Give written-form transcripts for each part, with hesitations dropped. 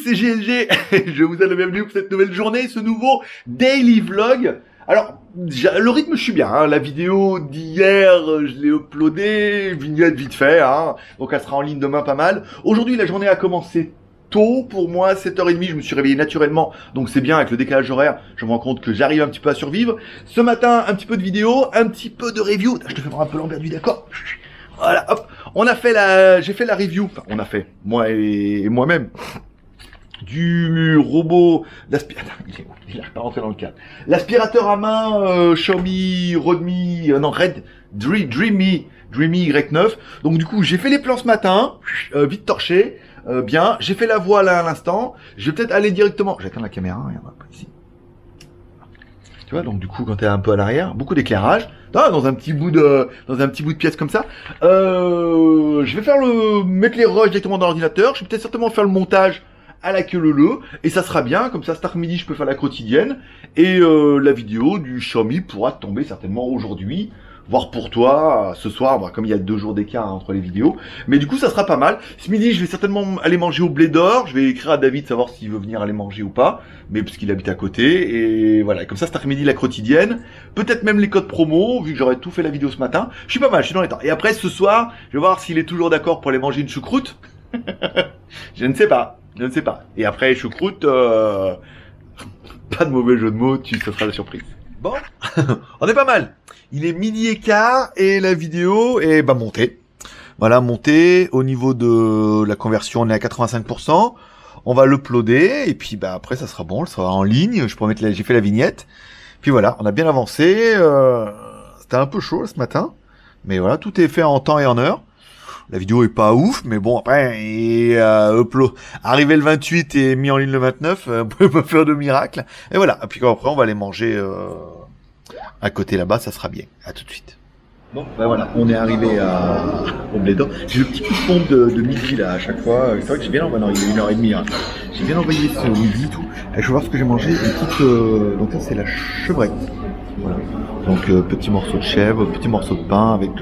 c'est GLG. Je vous donne la bienvenue pour cette nouvelle journée, ce nouveau daily vlog. Alors, le rythme, je suis bien, hein. La vidéo d'hier, je l'ai uploadée, vignette vite fait, hein. Donc elle sera en ligne demain pas mal. Aujourd'hui, la journée a commencé tôt pour moi, 7h30, je me suis réveillé naturellement, donc c'est bien avec le décalage horaire, je me rends compte que j'arrive un petit peu à survivre. Ce matin, un petit peu de vidéo, un petit peu de review. Je te fais voir un peu l'envers du décor. Voilà, hop, j'ai fait la review, enfin on a fait, moi et moi-même, du robot d'aspirateur, il a pas rentré dans le cadre, l'aspirateur à main Xiaomi Red Dreamy Y9. Donc du coup j'ai fait les plans ce matin, vite torché, bien, j'ai fait la voie là à l'instant, je vais peut-être aller directement, j'attends la caméra, regarde, pas ici. Tu vois, donc du coup, quand t'es un peu à l'arrière, beaucoup d'éclairage, dans un petit bout de pièce comme ça. Je vais mettre les rushs directement dans l'ordinateur. Je vais peut-être certainement faire le montage à la queue leu, et ça sera bien. Comme ça, cet après-midi, je peux faire la quotidienne, et la vidéo du Xiaomi pourra tomber certainement aujourd'hui. Voire pour toi, ce soir, bon, comme il y a 2 jours d'écart entre les vidéos. Mais du coup, ça sera pas mal. Ce midi, je vais certainement aller manger au Blé d'Or. Je vais écrire à David, savoir s'il veut venir aller manger ou pas. Mais parce qu'il habite à côté. Et voilà, comme ça, cet après-midi, la quotidienne. Peut-être même les codes promo, vu que j'aurais tout fait la vidéo ce matin. Je suis pas mal, je suis dans les temps. Et après, ce soir, je vais voir s'il est toujours d'accord pour aller manger une choucroute. Je ne sais pas. Et après, choucroute, pas de mauvais jeu de mots, ça sera la surprise. Bon, on est pas mal. Il est 12h15 et la vidéo est montée. Voilà, montée. Au niveau de la conversion, on est à 85%. On va l'uploader et puis après ça sera bon, elle sera en ligne. Je pourrais mettre j'ai fait la vignette. Puis voilà, on a bien avancé. C'était un peu chaud là, ce matin, mais voilà, tout est fait en temps et en heure. La vidéo est pas ouf, mais bon, après, upload, arrivé le 28 et mis en ligne le 29, on peut pas faire de miracle. Et voilà. Et puis après, on va aller manger à côté là-bas, ça sera bien. À tout de suite. Bon, voilà, on est arrivé au Blé d'Or. J'ai le petit coup de pompe de midi là à chaque fois. C'est vrai que j'ai bien envoyé, il y a 1h30. Hein. J'ai bien envoyé ce midi tout. Et je vais voir ce que j'ai mangé. Une petite, donc ça c'est la chevrette. Voilà. Donc petit morceau de chèvre, petit morceau de pain avec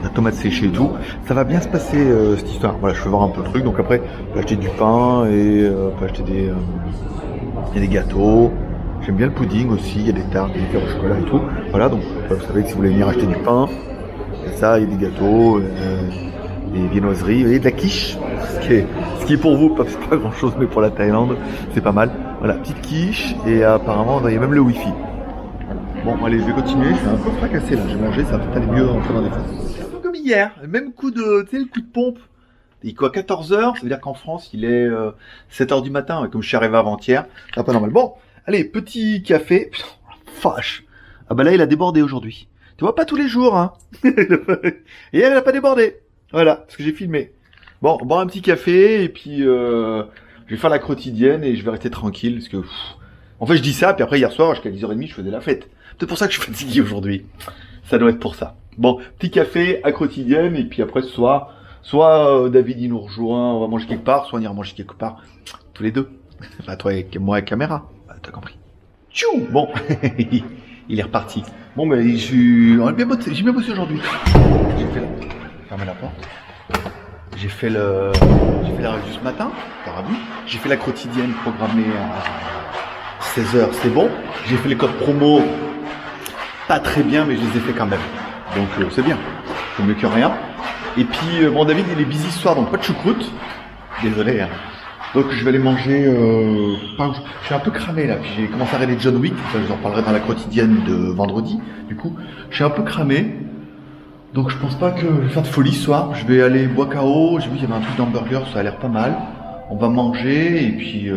la tomate séchée et tout. Ça va bien se passer cette histoire. Voilà, je vais voir un peu le truc. Donc après, on peut acheter du pain et on peut acheter des gâteaux. J'aime bien le pudding aussi, il y a des tartes, des liqueurs au chocolat et tout. Voilà, donc vous savez que si vous voulez venir acheter du pain, il y a ça, il y a des gâteaux, des viennoiseries, et de la quiche, ce qui est pour vous, pas grand chose, mais pour la Thaïlande, c'est pas mal. Voilà, petite quiche, et apparemment, il y a même le wifi. Bon, allez, je vais continuer, je suis un peu fracassé là, j'ai mangé, ça va peut-être aller mieux en prenant des phases. C'est un peu comme hier, le même coup de, tu sais, le coup de pompe. Il est quoi, 14h, ça veut dire qu'en France, il est 7h du matin, comme je suis arrivé avant-hier, c'est pas normal. Bon, allez, petit café. Putain, vache. Ah bah là, il a débordé aujourd'hui. Tu vois, pas tous les jours, hein. Et elle a pas débordé. Voilà, parce que j'ai filmé. Bon, boire un petit café, et puis je vais faire la quotidienne, et je vais rester tranquille, parce que... En fait, je dis ça, puis après, hier soir, jusqu'à 10h30, je faisais la fête. C'est pour ça que je suis fatigué aujourd'hui. Ça doit être pour ça. Bon, petit café à quotidienne, et puis après, ce soir, soit David, il nous rejoint, on va manger quelque part, soit on ira manger quelque part, tous les deux. Enfin, toi et moi, avec caméra. T'as compris. Tchou. Bon, il est reparti. Bon, mais j'ai bien bossé aujourd'hui. J'ai fait fermer la porte. J'ai fait la revue ce matin, t'auras vu. J'ai fait la quotidienne programmée à 16h, c'est bon. J'ai fait les codes promo, pas très bien, mais je les ai fait quand même. Donc c'est bien, c'est mieux que rien. Et puis, bon, David, il est busy ce soir, donc pas de choucroute. Désolé, hein. Donc je vais aller manger, je suis un peu cramé là, puis j'ai commencé à regarder John Wick, ça je vous en parlerai dans la quotidienne de vendredi, du coup, je suis un peu cramé, donc je pense pas que je vais faire de folie ce soir, je vais aller boire KO, j'ai vu qu'il y avait un truc d'hamburger, ça a l'air pas mal, on va manger, et puis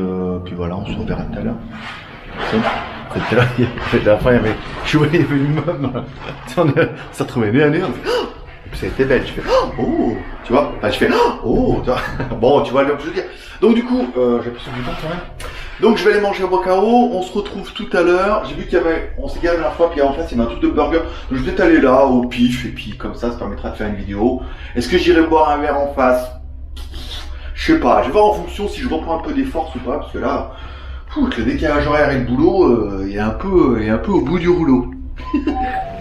voilà, on se reverra tout à l'heure. C'était là, à la fin il y avait, je voyais, il y avait une meuf, on s'est retrouvés nez à nez, on fait, oh, et puis ça a été belle, je fais, oh, tu vois, enfin, je fais, oh, tu vois, bon, tu vois, je veux dire. Donc du coup, j'ai pris sur du temps quand même. Donc je vais aller manger au Bocao, on se retrouve tout à l'heure. J'ai vu qu'il y avait, on s'est garé la dernière fois, puis en face il y avait un truc de burger. Donc je vais peut-être aller là, au pif, et puis comme ça permettra de faire une vidéo. Est-ce que j'irai boire un verre en face? Je sais pas, je vais voir en fonction si je reprends un peu des forces ou pas, parce que là, avec le décalage horaire et le boulot, il est un peu au bout du rouleau.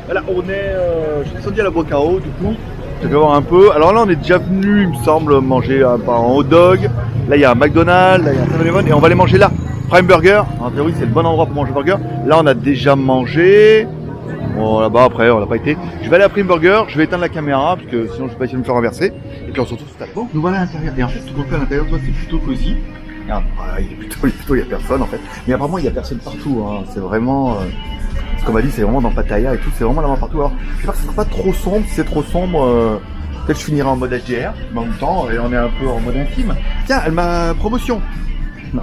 Voilà, je suis descendu à la Bocao, du coup, Je vais voir un peu. Alors là, on est déjà venu, il me semble, manger un hot dog. Là, il y a un McDonald's, là, il y a un 7-Eleven et on va aller manger là. Prime Burger. En théorie, c'est le bon endroit pour manger burger. Là, on a déjà mangé. Bon, là-bas, après, on n'a pas été. Je vais aller à Prime Burger. Je vais éteindre la caméra parce que sinon, je vais pas essayer de me faire renverser. Et puis, on se retrouve tout à l'heure. Bon, nous voilà à l'intérieur. Et en fait, tout compte fait à l'intérieur, toi, c'est plutôt cosy. Regarde, voilà, il y a personne en fait. Mais apparemment, il y a personne partout. Hein. C'est vraiment. Ce qu'on m'a dit, c'est vraiment dans Pattaya et tout, c'est vraiment là-bas partout. Alors, j'espère que ce sera pas trop sombre. Si c'est trop sombre, peut-être je finirai en mode HDR. Mais en même temps, et on est un peu en mode intime. Tiens, elle m'a promotion. Non,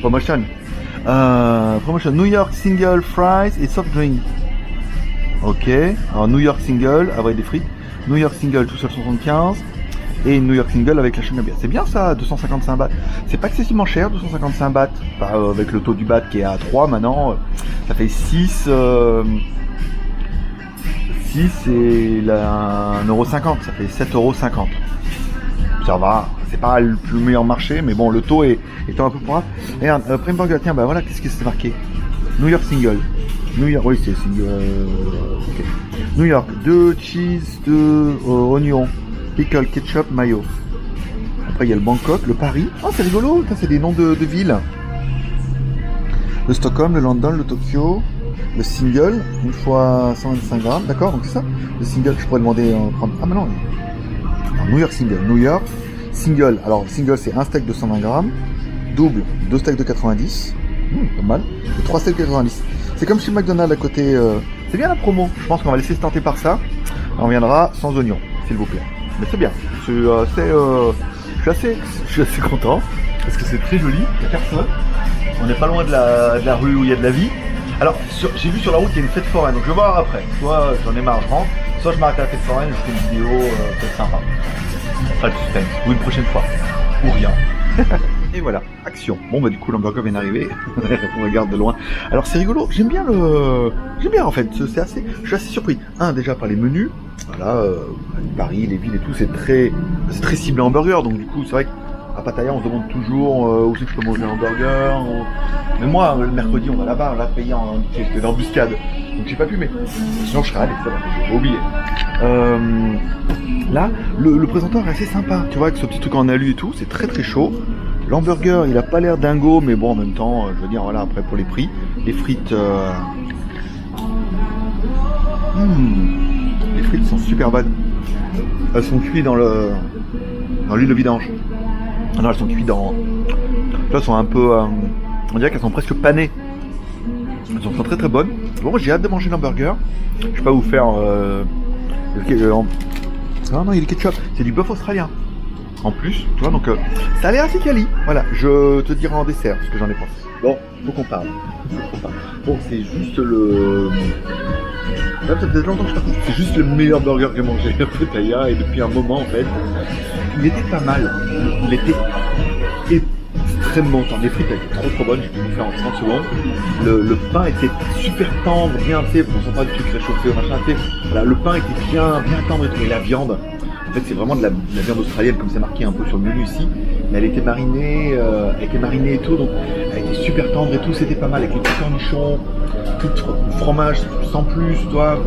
promotion. Promotion New York single fries et soft drink. Ok. Alors New York single avec des frites. New York single tout seul 75. Et New York single avec la chaîne à bière. C'est bien ça, 255 bahts. C'est pas excessivement cher, 255 bahts. Enfin, avec le taux du baht qui est à 3 maintenant, ça fait 6. 6 et là, 1,50€. Ça fait 7,50€. Ça va, c'est pas le meilleur marché, mais bon, le taux étant un peu pour. Regarde, Prime Burger, tiens, bah voilà, qu'est-ce que c'est marqué New York single. New York, oui, c'est single. Okay. New York, 2 cheese, 2 oignons. Pickle, ketchup, mayo. Après il y a le Bangkok, le Paris. Oh c'est rigolo, c'est des noms de villes. Le Stockholm, le London, le Tokyo. Le single, une fois 125 grammes, d'accord, donc c'est ça. Le single, je pourrais demander en prendre. Ah mais non. Alors, New York single, New York. Single, alors le single c'est un steak de 120 grammes. Double, 2 steaks de 90. Pas mal. Et 3 steaks de 90. C'est comme chez McDonald's à côté. C'est bien la promo. Je pense qu'on va laisser se tenter par ça. On reviendra sans oignon, s'il vous plaît. Mais c'est bien, je suis assez content parce que c'est très joli, il n'y a personne, on n'est pas loin de la rue où il y a de la vie. Alors j'ai vu sur la route il y a une fête foraine, donc je vais voir après, soit j'en ai marre je rentre, soit je m'arrête à la fête foraine et je fais une vidéo peut-être sympa. Pas de suspense, ou une prochaine fois, ou rien. Et voilà, action. Bon bah du coup l'hamburger vient d'arriver, on regarde de loin. Alors c'est rigolo, j'aime bien en fait, je suis assez surpris. Déjà par les menus, voilà, Paris, les villes et tout, c'est très ciblé hamburger, donc du coup c'est vrai qu'à Pattaya on se demande toujours où c'est que je peux manger un hamburger. Mais moi le mercredi on va là-bas, on l'a payé en embuscade, donc j'ai pas pu, mais sinon je serais allé, ça va, j'ai oublié. Là, le présentoir est assez sympa, tu vois, avec ce petit truc en alu et tout, c'est très très chaud. L'hamburger, il a pas l'air dingo, mais bon, en même temps, je veux dire, voilà, après pour les prix, les frites, les frites sont super bonnes. Elles sont cuites dans l'huile de vidange. Non, elles sont cuites dans, elles sont un peu, on dirait qu'elles sont presque panées. Elles sont très très bonnes. Bon, j'ai hâte de manger l'hamburger. Je vais pas vous faire, non, il est ketchup, c'est du bœuf australien. En plus, tu vois, donc ça a l'air assez quali. Voilà, je te dirai en dessert ce que j'en ai pensé. Bon, faut qu'on parle. Bon, c'est juste le. Là, ça faisait longtemps que je partais. C'est juste le meilleur burger que j'ai mangé à Pattaya et depuis un moment en fait. Il était pas mal. Il était extrêmement tendre. Les frites étaient trop bonnes, je peux vous faire en 30 secondes. Le pain était super tendre, bien, tu sais, on sent pas du truc réchauffé ou machin, tu sais. Voilà, le pain était bien tendre et tout. Et la viande. En fait, c'est vraiment de la viande australienne, comme c'est marqué un peu sur le menu ici. Mais elle était marinée et tout, donc elle était super tendre et tout, c'était pas mal. Avec les petits cornichons, tout le fromage sans plus, toi,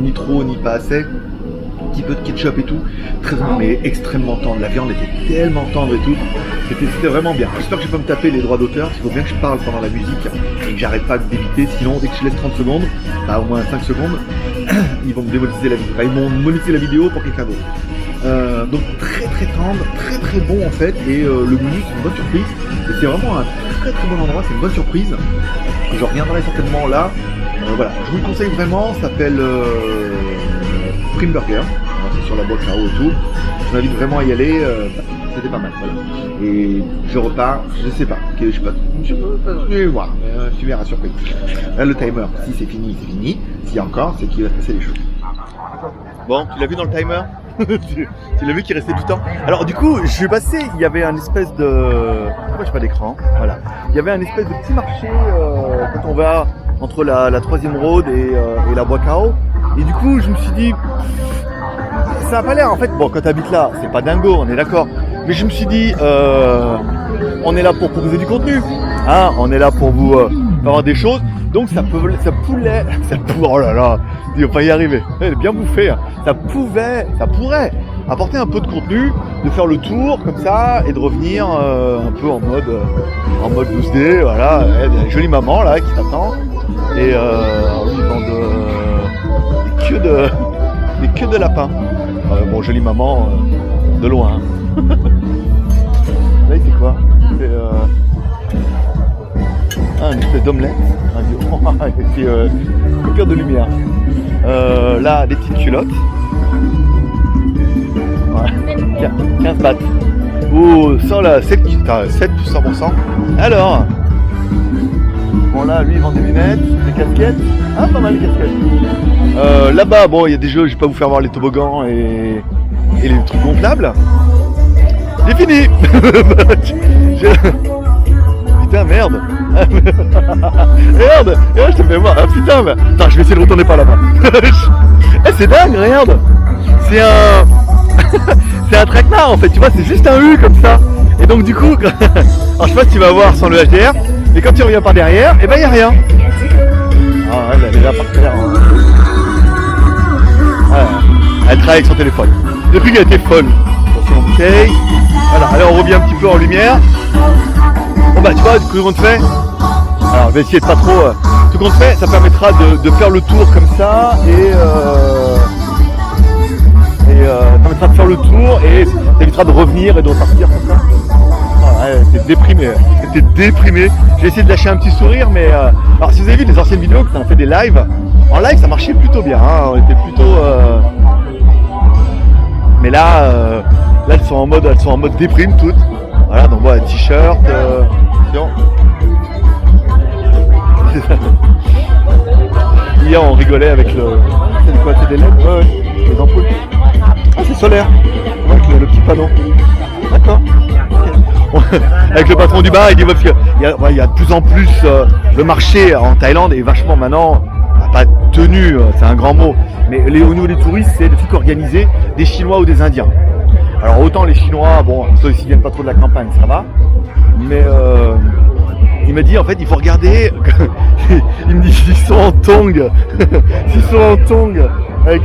ni trop, ni pas assez. Un petit peu de ketchup et tout, très mais extrêmement tendre. La viande était tellement tendre et tout. C'était vraiment bien. J'espère que je vais pas me taper les droits d'auteur, parce qu'il faut bien que je parle pendant la musique et que j'arrête pas d'éviter. Sinon, dès que je laisse 30 secondes, bah au moins 5 secondes, ils vont me démonétiser la vidéo. Enfin, ils vont monétiser la vidéo pour quelqu'un d'autre. Donc très très tendre, très très bon en fait, et le menu c'est une bonne surprise, et c'est vraiment un très très bon endroit, c'est une bonne surprise, je reviendrai certainement là, voilà, je vous le conseille vraiment, ça s'appelle Prime Burger, c'est sur la boîte là-haut et tout, je vous invite vraiment à y aller, c'était pas mal, voilà, et je repars, je sais pas, je vais voir, tu verras surprise. Là le timer, si c'est fini, s'il y a encore, c'est qu'il va se passer des choses. Bon, tu l'as vu dans le timer? Tu l'as vu qui restait tout le temps. Alors du coup, je suis passé, il y avait un espèce de... Pourquoi j'ai pas d'écran? Voilà. Il y avait un espèce de petit marché quand on va entre la 3e road et la Boakao. Et du coup, je me suis dit... Ça a pas l'air, en fait, bon, quand t'habites là, c'est pas dingo, on est d'accord. Mais je me suis dit, on est là pour proposer du contenu. Hein, on est là pour vous avoir des choses. Donc ça pourrait, oh là là, il va pas y arriver. Elle est bien bouffée. Hein. Ça pourrait apporter un peu de contenu, de faire le tour comme ça et de revenir un peu en mode 12D. Voilà, il y a une jolie maman là qui t'attend et ils vendent des queues de lapin. Bon, jolie maman de loin. Hein. Là, c'est quoi? C'est une espèce d'omelette, et puis coupure de lumière. Là, des petites culottes. Ouais. 15 bahts. Oh, ça là, 7 plus 100%. Alors, bon là, lui, il vend des lunettes, des casquettes. Ah, pas mal les casquettes. Là-bas, bon, il y a des jeux, je vais pas vous faire voir les toboggans et les trucs gonflables. C'est fini. Putain, merde. Regarde, je te fais voir. Ah, putain, mais... Attends, je vais essayer de retourner par là-bas. C'est dingue, regarde. C'est un... c'est un traquenard en fait, tu vois, c'est juste un U comme ça. Et donc du coup, alors je sais pas si tu vas voir sans le HDR, mais quand tu reviens par derrière, et ben y a rien. Ah, elle est là par terre. Hein. Voilà. Elle travaille avec son téléphone. Depuis qu'elle était folle. Attention, bouteille. Voilà, allez, on revient un petit peu en lumière. Bon bah tu vois, tout ce qu'on te fait. Alors je vais essayer de pas trop. Tout ce qu'on te fait, ça permettra de faire le tour comme ça ça permettra de faire le tour et ça évitera de revenir et de repartir comme ça. Ah ouais, t'es déprimé. J'ai essayé de lâcher un petit sourire, mais alors si vous avez vu les anciennes vidéos que t'as fait des lives, en live ça marchait plutôt bien. Hein, on était plutôt. Mais là, elles sont en mode déprime toutes. Voilà, donc voilà, t-shirt. Hier on rigolait avec le. C'est quoi? C'est des LED? Ouais, les ampoules. Ah, c'est solaire. Avec le petit panneau. D'accord. Okay. Avec le patron du bar, il dit parce qu'il y a de plus en plus le marché en Thaïlande est vachement maintenant pas tenu, c'est un grand mot, mais au niveau des touristes, c'est des trucs organisés des Chinois ou des Indiens. Alors autant les Chinois, bon, ceux qui viennent pas trop de la campagne, ça va, mais il m'a dit en fait il faut regarder, il me dit s'ils sont en tongs,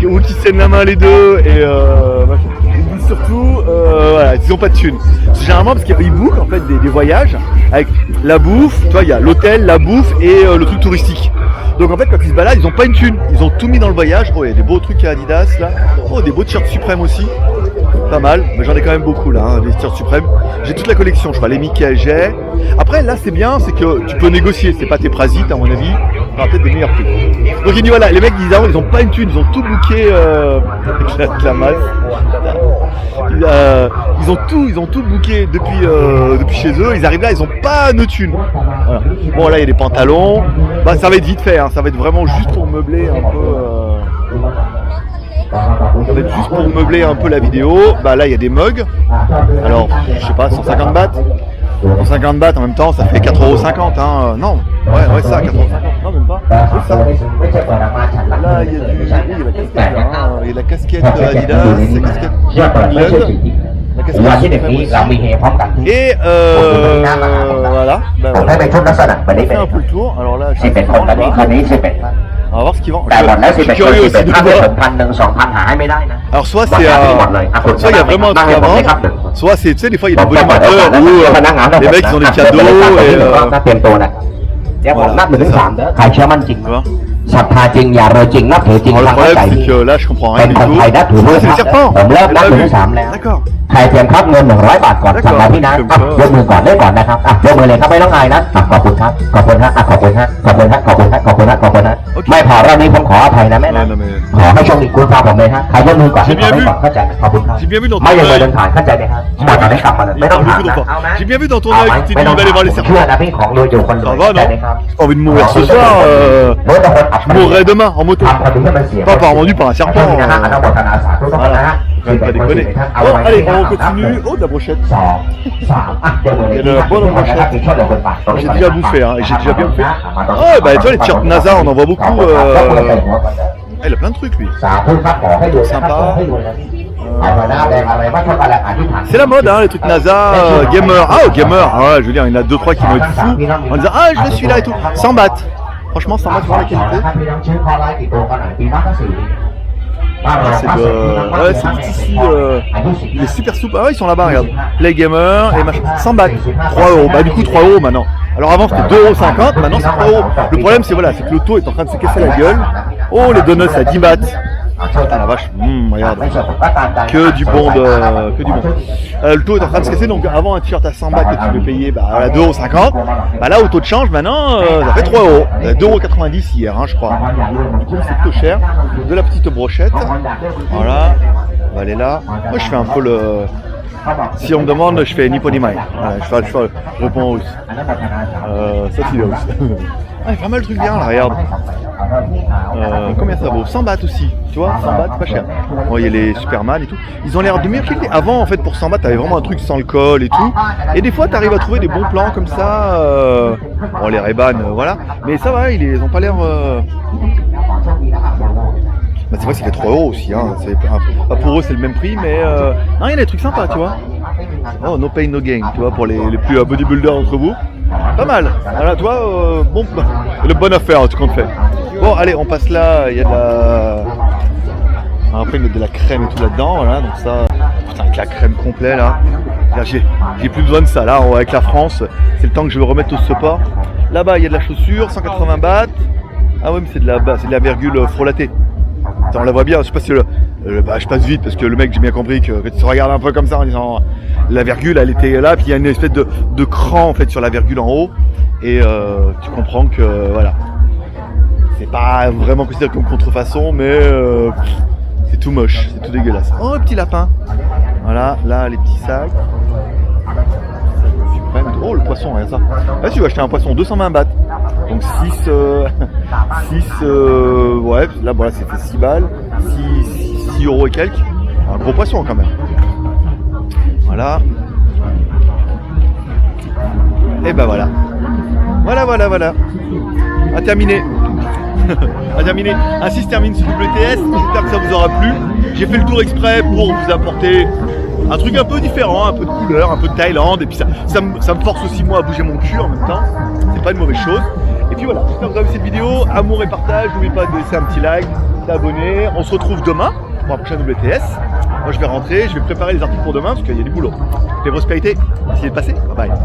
ou qui tiennent la main les deux, et il me dit surtout, voilà, ils ont pas de thunes. Généralement parce qu'ils bookent en fait des voyages avec la bouffe, tu vois, il y a l'hôtel, la bouffe et le truc touristique. Donc en fait quand ils se baladent, ils ont pas une thune, ils ont tout mis dans le voyage. Oh, il y a des beaux trucs à Adidas là, oh, des beaux t-shirts Suprême aussi. Pas mal, mais j'en ai quand même beaucoup là, hein, des t-shirts Suprême. J'ai toute la collection, je crois, les Mickey j'ai. Après là c'est bien, c'est que tu peux négocier, c'est pas tes parasites à mon avis, tu auras peut-être des meilleurs prix. Donc il dit voilà, les mecs ils ont pas une thune, ils ont tout booké avec la masse. Ils ont tout booké depuis chez eux, ils arrivent là, ils ont pas de thune. Voilà. Bon là il y a des pantalons, bah ça va être vite fait, hein, ça va être vraiment juste pour meubler un peu. Ça va être juste pour meubler un peu la vidéo. Bah là il y a des mugs. Alors je sais pas, 150 bahts. 150 bahts en même temps ça fait 4,50 hein. Non, ouais ça, 4,50 €. Non même pas. C'est ça. Là il y a la casquette là, hein. Il y a la casquette Adidas, la casquette England. Et voilà, ben voilà. On fait un peu le tour. Alors là, je sais pas. On va voir ce qu'ils vendent. Je suis curieux aussi de voir. Alors soit c'est soit il y a vraiment un truc à vendre, soit c'est, tu sais, des fois il y a des bonimateurs où les mecs ils ont des cadeaux et voilà, c'est ça. Alors le problème c'est que là je comprends rien du tout. Ah, c'est le serpent. D'accord. ใครเตรียมครับเงิน100 บาทก่อนสั่งมาที่นั้นยกมือก่อนได้ก่อนนะครับยกมือเลยครับไม่ต้องอายนะขอบคุณครับขอบคุณฮะขอบคุณฮะขอบคุณฮะขอบคุณฮะขอบคุณฮะขอบคุณฮะไม่พอรอบนี้ผมขออภัยนะแม่นะขอให้โชคดีคุณฟังผมเลยฮะใครยกมือก่อนให้ก่อนเข้าใจขอบคุณครับไม่ยังไม่เดินผ่านเข้าใจไหมครับหมดตอนนี้กลับมาเลยไม่ต้องถามนะเอานะ J'ai bien vu dans ton œil que tu dis d'aller voir les เชื่อ serpents. นะพี่ของรวยอยู่คนรวย Ça va ได้ non? ไหมครับ J'ai envie de mourir ce soir. Je mourrai demain en moto. Pas mordu par un ทำ serpent. นะฮะอนุโมทนาสาธุทุกคนนะฮะ Je vais pas déconner. Bon, allez, on continue. Oh, de la brochette. Il y a de la bonne brochette. J'ai déjà bouffé, hein, et j'ai déjà bien bouffé. Oh, bah, tu vois, les t-shirts NASA, on en voit beaucoup. Ah, il a plein de trucs lui. สาธุครับขอให้รวยนะครับขอให้รวยนะเอามาหน้าแดงอะไรว่าชอบอะไรอธิษฐาน C'est la mode, hein, les trucs NASA, gamer. Ah, gamer, ah, ouais, je veux dire, il y en a 2-3 qui vont être fous en disant ah, je veux celui-là et tout. 100 bahts. Franchement, 100 bahts pour la qualité. Ah, ouais, c'est ici, il est super souple. Ah ouais, ils sont là-bas, regarde. Play Gamer et machin. 100 bahts. 3 euros. Bah, du coup, 3 euros maintenant. Alors avant, c'était 2,50 €. Maintenant, c'est 3 euros. Le problème, c'est voilà, c'est que l'auto est en train de se casser la gueule. Oh, les donuts à 10 bahts. Putain la vache, regarde. Que du bon que du bon. Le taux est en train de se casser, donc avant un t-shirt à 100 bahts que tu peux payer à 2,50 €. Bah là, au taux de change, maintenant, ça fait 3 euros. 2,90 € hier, hein, je crois. Du coup, c'est plutôt cher. De la petite brochette. Voilà. On va aller là. Moi, je fais un peu le. Si on me demande, je fais Nipponimai. Voilà, je réponds en russe. Ça, c'est russe. Ah, il y a pas mal de trucs bien là, regarde. Combien ça vaut? 100 bahts aussi, tu vois, 100 bahts, pas cher. Bon, il y a les Superman et tout. Ils ont l'air de mieux qualité. Avant, en fait, pour 100 bahts, t'avais vraiment un truc sans le col et tout. Et des fois, t'arrives à trouver des bons plans comme ça. Bon, les Ray-Ban, voilà. Mais ça va, ils ont pas l'air. Bah, c'est vrai que ça fait 3 euros aussi, hein. Pas pour eux, c'est le même prix, mais non, il y a des trucs sympas, tu vois. Oh, no pain, no gain, tu vois, pour les plus bodybuilders d'entre vous. Pas mal. Voilà, tu vois, bon, le bonne affaire, tout compte fait. Bon, allez, on passe là. Il y a de la. Après, ils mettent de la crème et tout là-dedans, voilà. Donc ça, putain, avec la crème complète là. Là, j'ai plus besoin de ça. Là, avec la France, c'est le temps que je vais remettre au support. Là-bas, il y a de la chaussure, 180 bahts. Ah ouais, mais c'est de la virgule frelatée. Attends, on la voit bien. Je sais pas si je passe vite parce que le mec, j'ai bien compris que tu regardes un peu comme ça en disant la virgule, elle était là, puis il y a une espèce de cran en fait sur la virgule en haut, et tu comprends que voilà, c'est pas vraiment considéré comme contrefaçon, mais c'est tout moche, c'est tout dégueulasse. Oh, petit lapin. Voilà, là les petits sacs. Oh, le poisson, regarde ça. Là, tu vas acheter un poisson, 220 bahts. Donc 6 ouais, là voilà, c'est fait 6 balles, 6 euros et quelques. Un gros poisson quand même. Voilà. Et ben voilà. Voilà. À terminer. À terminer. Ainsi se termine ce WTS. J'espère que ça vous aura plu. J'ai fait le tour exprès pour vous apporter un truc un peu différent, un peu de couleur, un peu de Thaïlande, et puis ça me force aussi moi à bouger mon cul en même temps. C'est pas une mauvaise chose. Et puis voilà, j'espère que vous avez aimé cette vidéo. Amour et partage, n'oubliez pas de laisser un petit like, d'abonner. On se retrouve demain pour un prochain WTS. Moi je vais rentrer, je vais préparer les articles pour demain parce qu'il y a du boulot. Prospérité, essayez de passer. Bye bye.